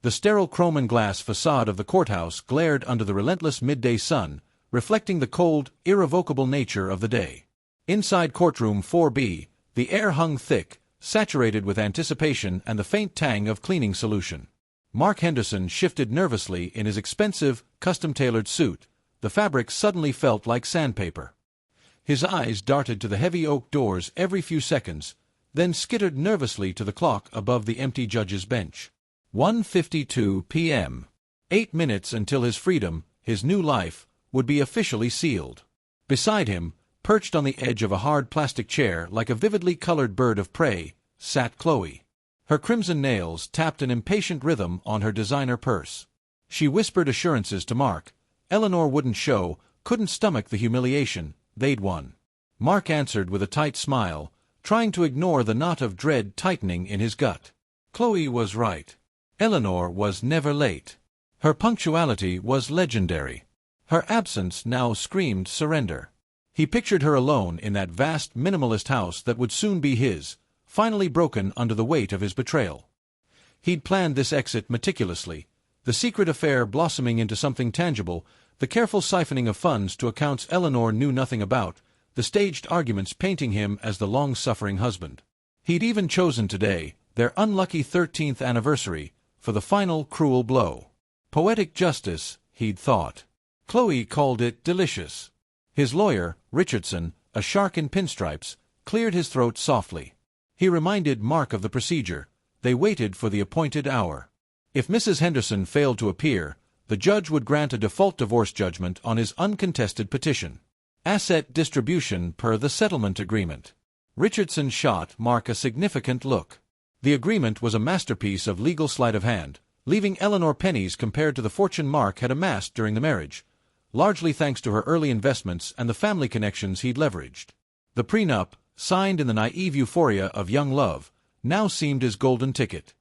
The sterile chrome and glass facade of the courthouse glared under the relentless midday sun, reflecting the cold, irrevocable nature of the day. Inside courtroom 4B, the air hung thick, saturated with anticipation and the faint tang of cleaning solution. Mark Henderson shifted nervously in his expensive, custom-tailored suit. The fabric suddenly felt like sandpaper. His eyes darted to the heavy oak doors every few seconds, then skittered nervously to the clock above the empty judge's bench. 1:52 p.m. 8 minutes until his freedom, his new life, would be officially sealed. Beside him, perched on the edge of a hard plastic chair like a vividly colored bird of prey, sat Chloe. Her crimson nails tapped an impatient rhythm on her designer purse. She whispered assurances to Mark. Eleanor wouldn't show, couldn't stomach the humiliation, they'd won. Mark answered with a tight smile, trying to ignore the knot of dread tightening in his gut. Chloe was right. Eleanor was never late. Her punctuality was legendary. Her absence now screamed surrender. He pictured her alone in that vast minimalist house that would soon be his, finally broken under the weight of his betrayal. He'd planned this exit meticulously, the secret affair blossoming into something tangible, the careful siphoning of funds to accounts Eleanor knew nothing about, the staged arguments painting him as the long-suffering husband. He'd even chosen today, their unlucky 13th anniversary, for the final cruel blow. Poetic justice, he'd thought. Chloe called it delicious. His lawyer, Richardson, a shark in pinstripes, cleared his throat softly. He reminded Mark of the procedure. They waited for the appointed hour. If Mrs. Henderson failed to appear, the judge would grant a default divorce judgment on his uncontested petition. Asset distribution per the settlement agreement. Richardson shot Mark a significant look. The agreement was a masterpiece of legal sleight of hand, leaving Eleanor pennies compared to the fortune Mark had amassed during the marriage, largely thanks to her early investments and the family connections he'd leveraged. The prenup, signed in the naive euphoria of young love, now seemed his golden ticket.